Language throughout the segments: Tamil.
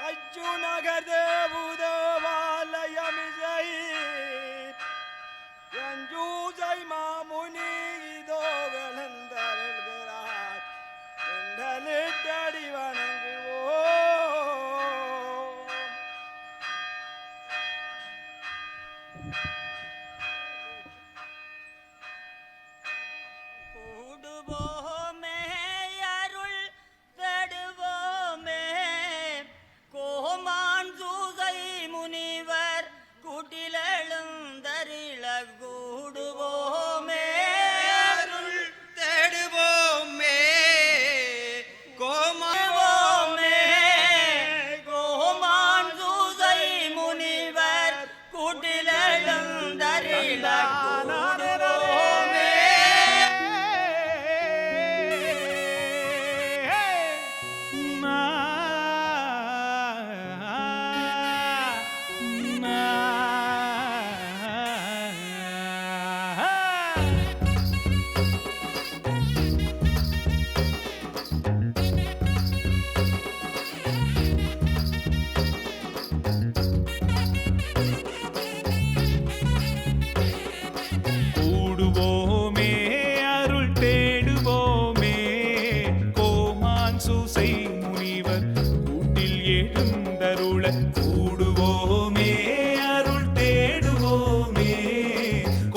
அச்சுநகர் தேவுதேவாலயமிசை எஞ்சூசை மாமுனி இதோ விழுந்தருள்கிறார் என்றலிட்டடி வணங்குவோம். கூடுவோமே அருள் தேடுவோமே கோமான் சூசை முனிவர் கூட்டிலெழுந்தருள கூடுவோமே அருள் தேடுவோமே கோமாவோமே கோமான் சூசை முனிவர் கூட்டிலெழுந்தருள கூடுவோமே அருள் தேடுவோமே கோமான் சூசை முனிவர் கூட்டில் எழுந்தருள கூடுவோமே அருள் தேடுவோமே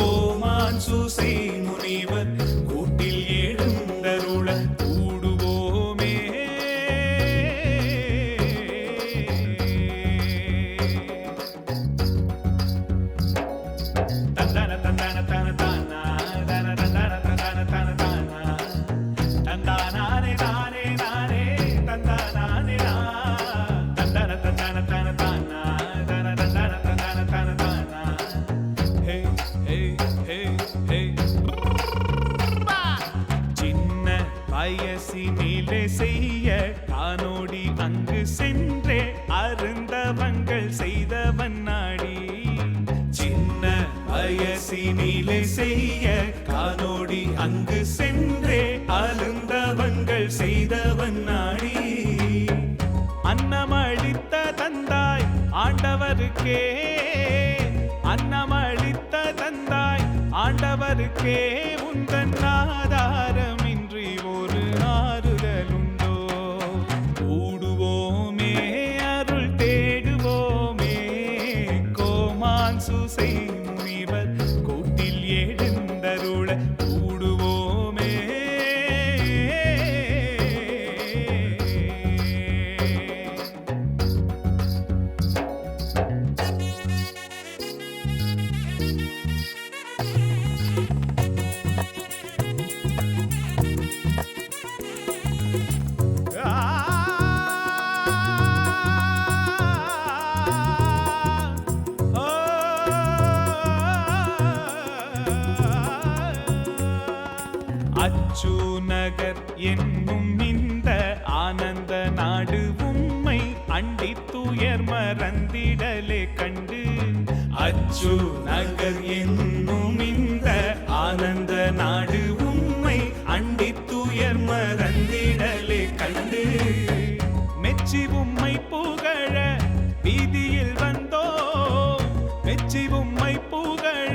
கோமான் சூசை முனிவர் கூட்டில் எழுந்தருள கூடுவோமே. தந்தன தந்தன தன தானா தன தந்தன தந்தன தன தானா தந்தானானே நானே நானே தந்தானானே நா தந்தன தந்தன தன தானா தன தந்தன தந்தன தன தானா ஹே ஹே ஹே ஹே சின்ன வயசினிலே செய்ய காணோடி அங்கு சென்றே அருந்தவங்கள் செய்தவன் நாடி சின்ன வயசினிலே செய்ய காணோடி அங்கு சென்றே அருந்தவங்கள் செய்தவன் நாடி அன்னமளித்த தந்தாய் ஆண்டவருக்கே அன்னமளித்த தந்தாய் ஆண்டவருக்கே உந்தன் ஆதாரமின்றி ஒரு ஆறுதலுண்டோ. கூடுவோமே அருள் தேடுவோமே கோமான் சூசை முனிவர் கூட்டில் எழுந்தருள கூடுவோமே. அச்சு நகர் என்னும் இந்த ஆனந்த நாடு உம்மை அண்டி துயர் மறந்திடலே கண்டு அச்சு நகர் என்னும் இந்த ஆனந்த நாடு உம்மை அண்டி துயர் மறந்திடலே கண்டு மெச்சி உம்மை புகழ வீதியில் வந்தோம் மெச்சி உம்மை புகழ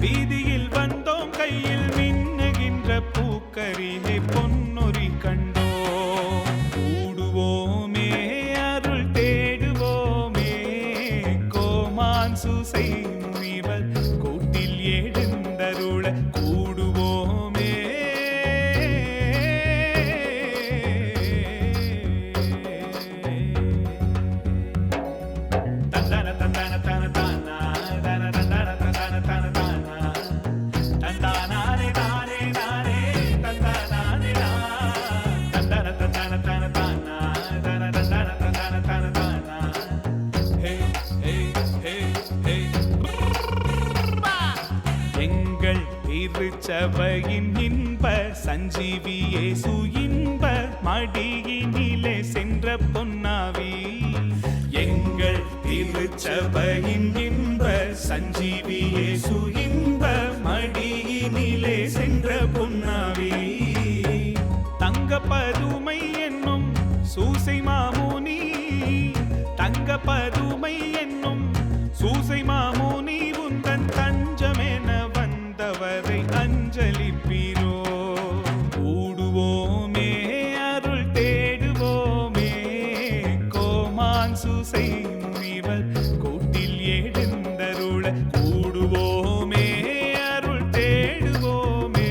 வீதியில் வந்தோம் கையில் மின்னுகின்ற பூக்கரிலே பொன்னொறி கண்டோ. கூடுவோமே அருள் தேடுவோமே கோமான் சூசை முனிவர் கூட்டில் எழுந்தருள கூடுவோமே. தந்தன தந்தன தன தானா தன தந்தன தந்தன தன தானா தந்தானானே நானே நானே தந்தானானே நா தந்தன தந்தன தன தானா தன தந்தன தந்தன தன தானா ஹே ஹே ஹே ஹே எங்கள் திருச்சபையின் இன்ப சஞ்சீவி இயேசு இன்ப மடியினிலே சென்ற பொன்னாவி எங்கள் திருச்சபையின் இன்ப சஞ்சீவி இயேசு இன்ப மடியினிலே சென்ற பொன்னாவி தங்க பதுமை என்னும் சூசை மாமுனி பதுமை என்னும் சூசை மாமுனி உந்தன் தஞ்சமென வந்தவரை அஞ்சலிப்பீரோ. கூடுவோமே அருள் தேடுவோமே கோமான் சூசை முனிவர் கூட்டில் எழுந்தருள. கூடுவோமே அருள் தேடுவோமே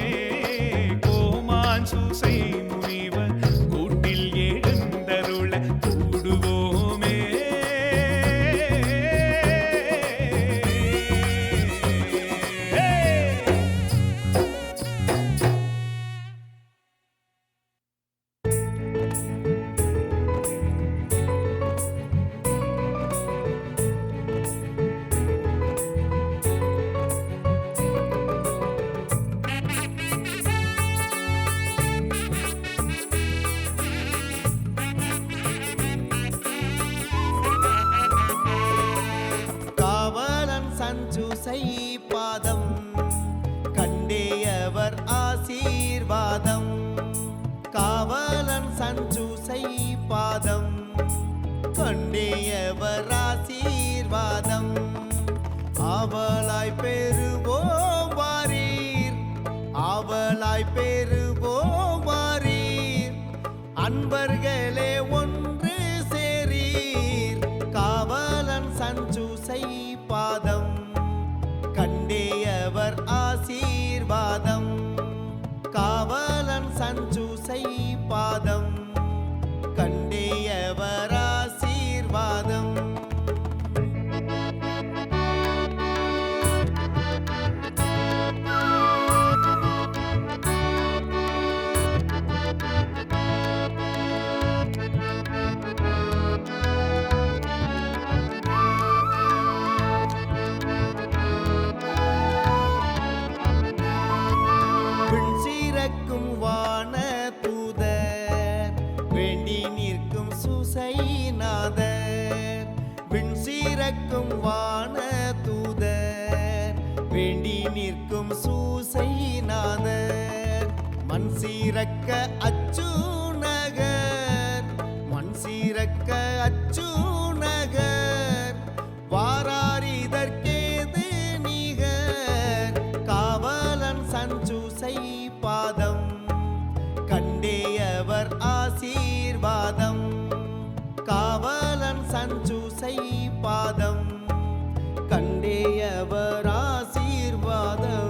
கோமான் சூசை முனிவர் கூட்டில் எழுந்தருள. கூடுவோமே காவலன் சஞ்சூசை பாதம் கண்டேயவர் ஆசீர்வாதம். காவலன் சஞ்சூசை பாதம் கண்டேயவர் ஆசீர்வாதம். ஆவலாய் பெறுவோம் வாரீர், ஆவலாய் பெறுவோம் வாரீர். அன்பர்களே ஒன்று சேரீர். காவலன் சஞ்சூசை பாதம் கண்டேயவர் ஆசீர்வாதம். காவலன் சஞ்சூசை பாதம் கண்டேயவர் ஆசீர்வாதம். விண் சீரக்கும் வான தூதர் வேண்டி நிற்கும் சூசைநாதர். விண் சீரக்கும் வான தூதர் வேண்டி நிற்கும் சூசைநாதர். மண் சீரக்க அச்சு நகர், மண் சீரக்க அச்சு நகர். வாரார் இதற்கேது நிகர். காவலன் சஞ்சூசை பாதம் கண்டேயவர் ஆசீர்வாதம். காவலன் சஞ்சூசை பாதம் கண்டேயவர் ஆசீர்வாதம்.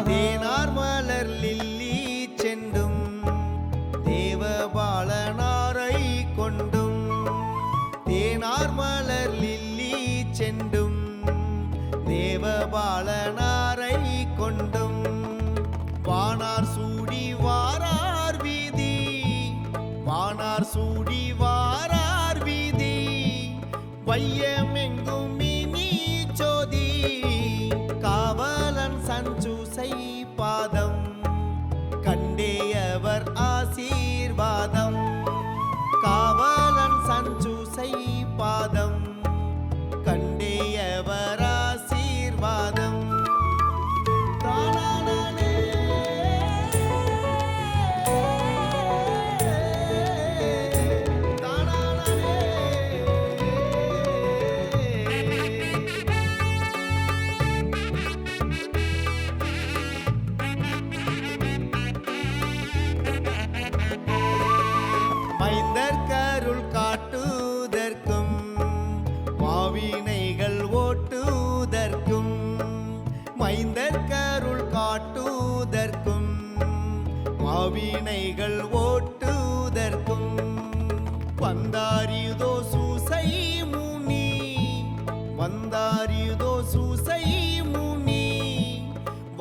தேனார் மலர் லில்லி செண்டும் தேவபாலனாரை கொண்டும். தேனார் மலர் லில்லி செண்டும் தேவபாலனாரை கொண்டும். வானார் சூடி வாரார் வீதி, வானார் சூடி வாரார் வீதி. வையமெங்கும் மினி ஜோதி. காவலன் சஞ்சூசை பாதம் கண்டேயவர் ஆசீர்வாதம். காவலன் சஞ்சூசை பாதம் கண்டேயவர் ஆசீர்வாதம். தானானே மைந்தர் கருள் காட்டுதற்கும் மாவினைகள் ஓட்டுதற்கும். மைந்தர் கருள் காட்டுதற்கும் மாவினைகள் ஓட்டுதற்கும். வந்தாரியுதோ சூசை முனி, வந்தாரியுதோ சூசை முனி.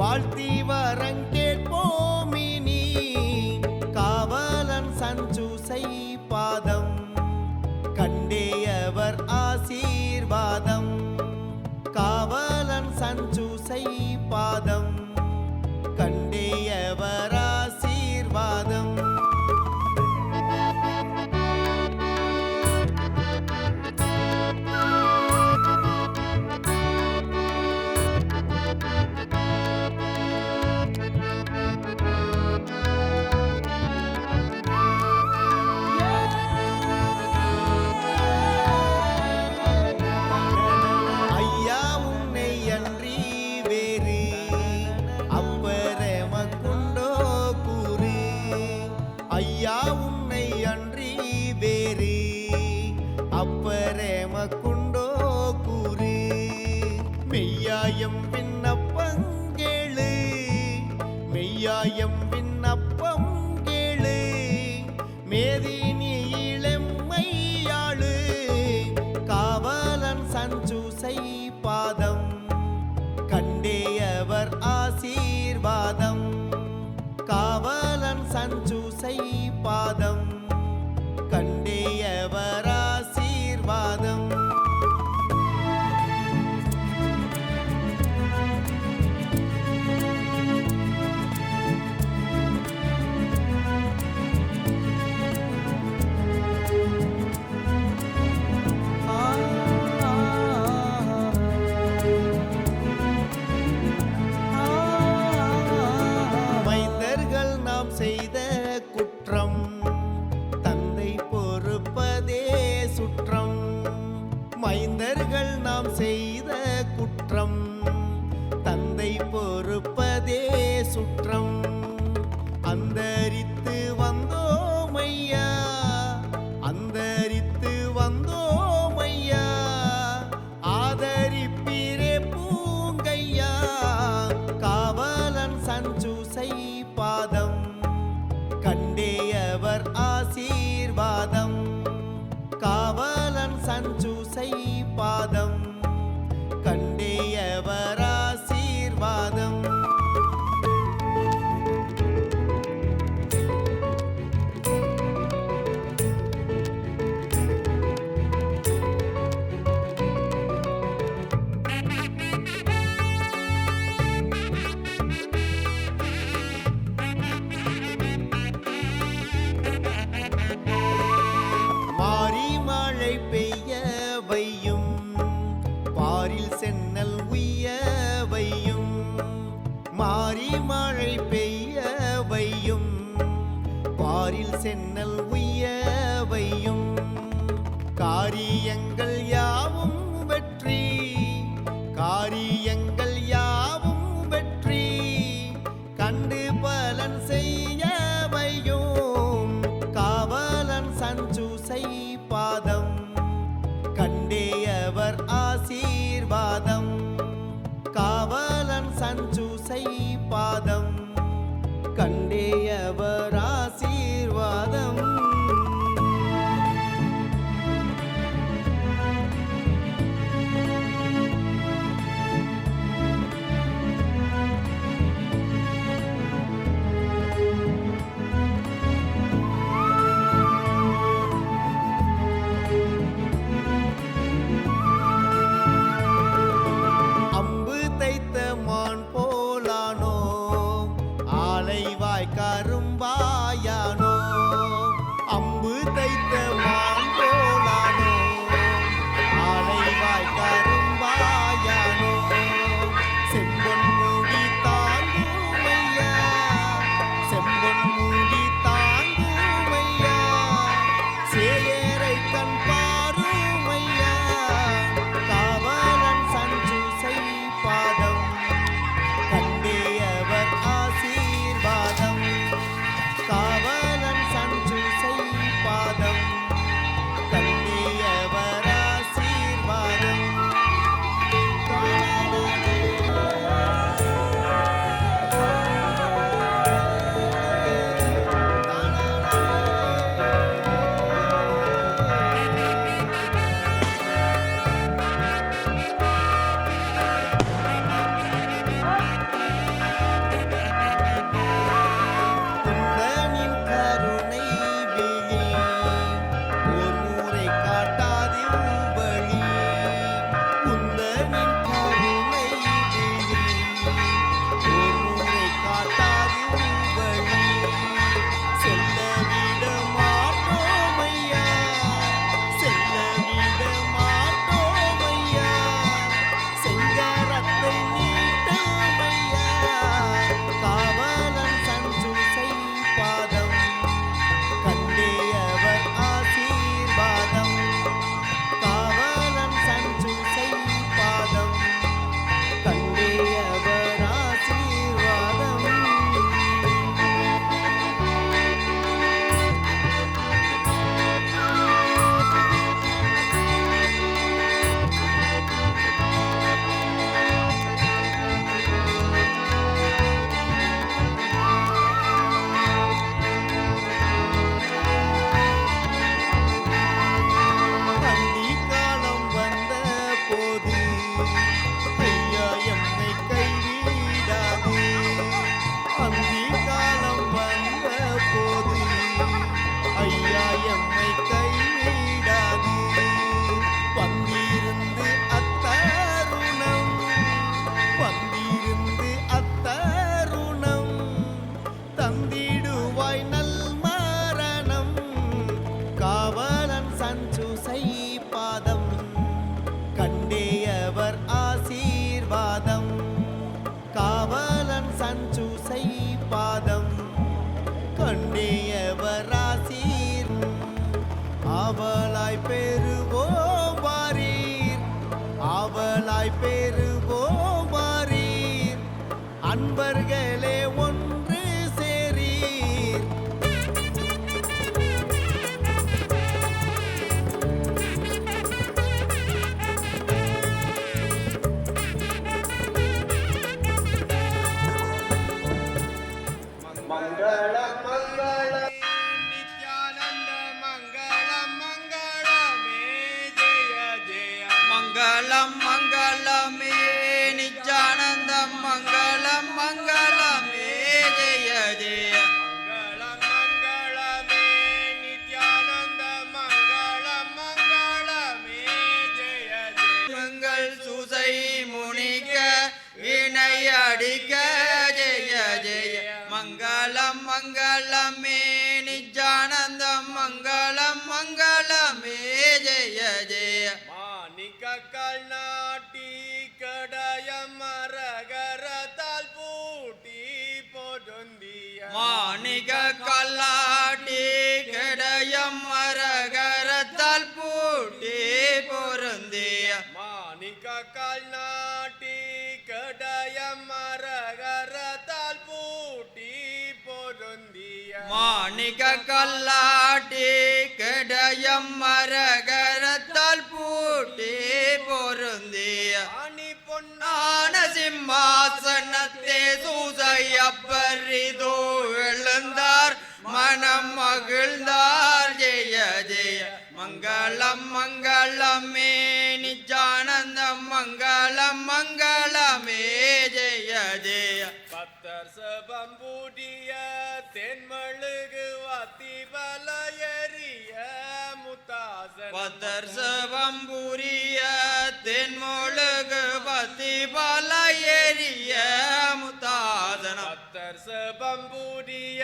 வாழ்த்தி வரங்கேட்போமினி. காவலன் சஞ்சூசை பாதம் கண்டேயவர் ஆசீர்வாதம். காவலன் சஞ்சூசை பாதம் கண்டேயவர் ஆசீர்வாதம். மெய்யாயம் விண்ணப்பம் கேளு மெய்யாயம் விண்ணப்பம் கேளு மேதினி இளமையாளு காவலன் சஞ்சூசை பாதம் கண்டேயவர் ஆசீர்வாதம் காவலன் சஞ்சூசை பாதம் கண்டேயவர் ஆசீர்வாதம் மைந்தர்கள் நாம் செய்த குற்றம் தந்தை பொறுப்பதே சுற்றம் மைந்தர்கள் நாம் செய்த குற்றம் தந்தை பொறுப்பதே சுற்றம் அந்தரித்து வந்தோமையா அந்தரித்து வந்தோமையா ஆதரிப்பீரே பூங்கையா காவலன் சஞ்சூசை பாதம் கண்டேயவர் ஆசீர்வாதம் காவலன் சஞ்சூசை பாதம் கண்டேயவர் ஆசீர்வாதம் மாறி மழை பெய்ய வையும் பாரில் சென்னல் உய்ய வையும் மாறி மழை பெய்ய வையும் பாரில் சென்னல் உய்ய வையும் காரியங்கள் யாவும் வெற்றி காரியங்கள் யாவும் வெற்றி கண்டு பலன் செய்ய வையும் காவலன் சஞ்சூசை பாதம் கண்டேயவர் ஆசீர்வாதம் காவலன் சஞ்சூசை பாதம் கண்டேயவர் ஆசீர்வாதம் அம்பு தைத்த மான் போலானோ ஆலைவாய் கரும்பாயானோ அம்பு தைத்த மான் போலானோ ஆலைவாய் கரும்பாயானோ செம்பொன் மூடி தாங்குமையா செம்பொன் மூடி தாங்குமையா சேயரை கண் பாருமையா காவலன் சஞ்சூசை பாதம் கண்டேயவர் ஆசீர்வாதம் காவலன் சஞ்சூசை பாதம் கண்டேயவர் ஆசீர்வாதம் பாதம் கண்டியவராசீர் ஆவலாய் பெறுவோம் வாரீர் ஆவலாய் பெறுவோம் வாரீர் அன்பர்களே ஒன்று சேரீர் நித்யானந்த மங்களம் மங்களமே ஜெய ஜெய மங்களம் மங்களமே நித்யானந்தம் மங்களம் மங்களமே ஜெய ஜெய மங்களம் மங்களமே நித்யானந்த மங்களம் மங்களமே ஜெய ஜெய மங்கள் சுசை முனிக்க இணை அடிக்க ஜெய ஜெய மங்களம் மங்களமே நித்யானந்தம் மங்களம் மங்களமே ஜெய ஜெய மாணிக்க கல்நாட்டி கடாயம் மரகரத்தால் பூட்டி பொருந்திய மாணிக்க கல்லாட்டி கடாயம் மரகரத்தால் பூட்டி பொருந்திய மாணிக்க கல்நாட்டி கடாயம் மரகரத்தால் பூட்டி பொருந்திய மாணிக்க கல்லாட்டி கடாயம் மரகரத்தால் பூட்டி பொருந்திய அணி பொன்னான சிம்மாசனத்தே சூசையப்பரிதோ எழுந்தார் மனம் மகிழ்ந்தார் ஜெய ஜெய மங்களம் மங்களமே நித்யானந்தம் மங்களம் மங்களமே ஜெய ஜெய பத்தர் சபம்பூடிய தென்மழுகு வாத்தி பலயரிய முத்தாசன் பத்தர் சபம்பூரிய தென்மொழுகு பத்தி பலயரிய முத்தாசனம் பத்தர் சபம்பூரிய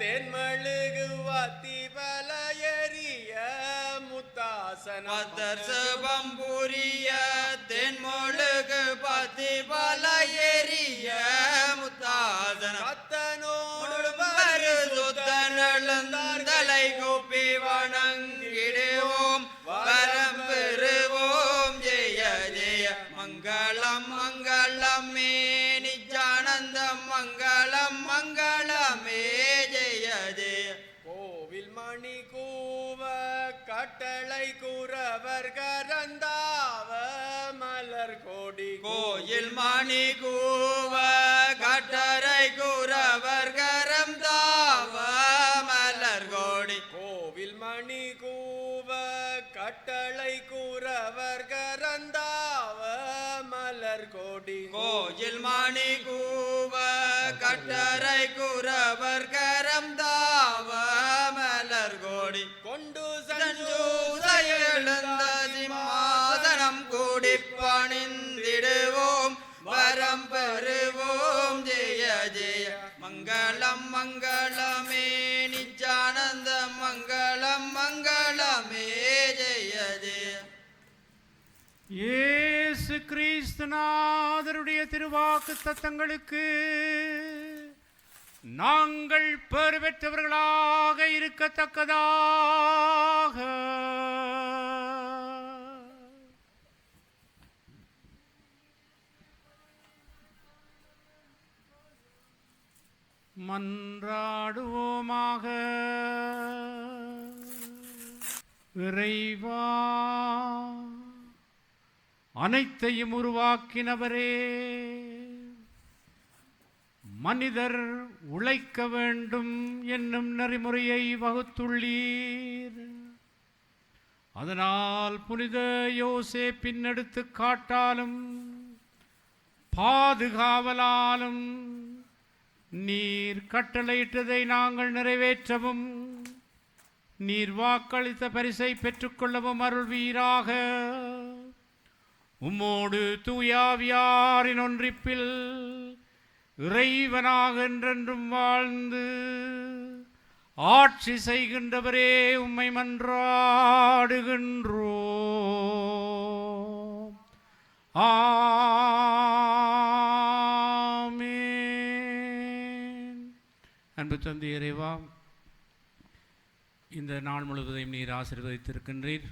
தென்மழுகு வாத்தி பலயரிய முத்தாசனம் பத்தர் சபம்பூரிய தென்மொழுகு பத்தி பலயரிய முத்தாசனம் பத்தனோடு பரிசுத்தனெழுந்தலை கூப்பி வணங்கிடுவோம் வரம் பெறுவோம் ஜெய ஜெய மங்களம் மங்களமே நித்யானந்தம் மங்களம் மங்களமே ஜெய ஜெய கோவில் மணி கூவ கட்டளை கூறவர் கரந்தாவ மலர் கோடி கோயில் மணி கூவ கட்டளை கூறவர் கரந்தாவ மலர் கோடி கோவில் மணி கூவ கட்டளை கூறவர் கரந்தாவ மலர் கோடி கோயில் மணி கூவ கட்டளை கூறவர் கரந்தாவ மலர் கோடி கொண்டு எழுந்த சிம்மாசனம் கூடி பணிந்திடுவோம் வரம் பெறுவோம் ஜெய ஜெய மங்களம் மங்களமே நித்யானந்த மங்களம் மங்களமே ஜெய ஜெய இயேசு கிறிஸ்துநாதருடைய திருவாக்கு தத்தங்களுக்கு நாங்கள் பெறு பெற்றவர்களாக இருக்கத்தக்கதாக மன்றாடுவோமாக. இறைவா, அனைத்தையும் உருவாக்கினவரே, மனிதர் உழைக்க வேண்டும் என்னும் நெறிமுறையை வகுத்துள்ளீர். அதனால் புனித யோசேப்பின் எடுத்துக்காட்டாலும் பாதுகாவலாலும் நீர் கட்டளையிட்டதை நாங்கள் நிறைவேற்றவும் நீர் வாக்களித்த பரிசை பெற்றுக்கொள்ளவும் அருள்வீராக. உம்மோடு தூயாவியாரின் ஒன்றிப்பில் இறைவனாக என்றென்றும் வாழ்ந்து ஆட்சி செய்கின்றவரே உம்மை மன்றாடுகின்றோம். ஆமென். அன்பு தந்தை இறைவா, இந்த நாள் முழுவதையும் நீர் ஆசீர்வதித்திருக்கின்றீர்.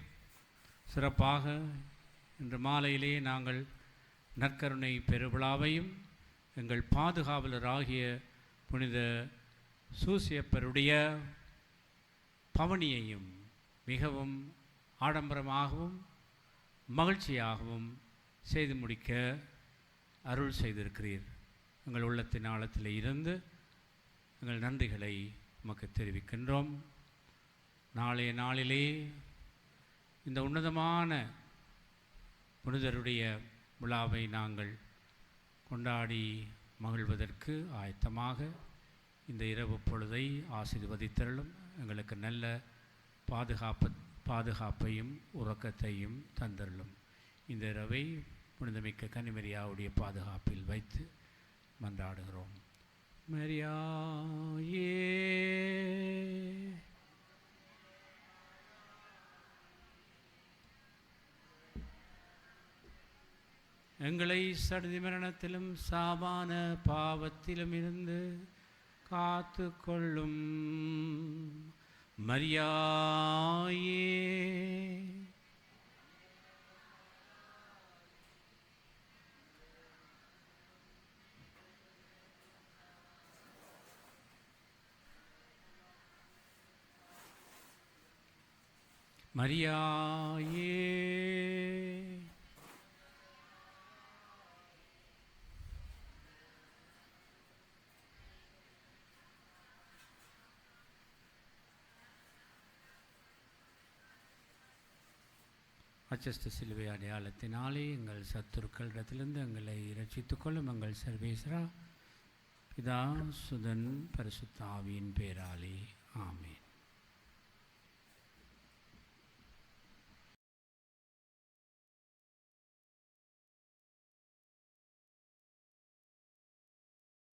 சிறப்பாக இன்று மாலையிலே நாங்கள் நற்கருணை பெருவிழாவையும் எங்கள் பாதுகாவலராகிய புனித சூசியப்பருடைய பவனியையும் மிகவும் ஆடம்பரமாகவும் மகிழ்ச்சியாகவும் செய்து முடிக்க அருள் செய்திருக்கிறீர். எங்கள் உள்ளத்தின் ஆழத்தில் இருந்து எங்கள் நன்றிகளை உமக்கு தெரிவிக்கின்றோம். நாளைய நாளிலே இந்த உன்னதமான புனிதருடைய விழாவை நாங்கள் கொண்டாடி மகிழ்வதற்கு ஆயத்தமாக இந்த இரவு பொழுதை ஆசீர்வதித்தருளும். எங்களுக்கு நல்ல பாதுகாப்பையும் உறக்கத்தையும் தந்தருளும். இந்த இரவை புனிதமிக்க கன்னிமரியாவுடைய பாதுகாப்பில் வைத்து மன்றாடுகிறோம். மரியாயே எங்களை சடுதி மரணத்திலும் சாபான பாவத்திலும் இருந்து காத்து கொள்ளும். மரியாயே மரியாயே அச்சஸ்த சிலுவை அடையாளத்தினாலே எங்கள் சத்துருக்களிடத்திலிருந்து எங்களை இரட்சித்துக் கொள்ளும். எங்கள் சர்வேஸ்வரா, பிதா, சுதன், பரிசுத்த ஆவியின் பேராலே ஆமென்.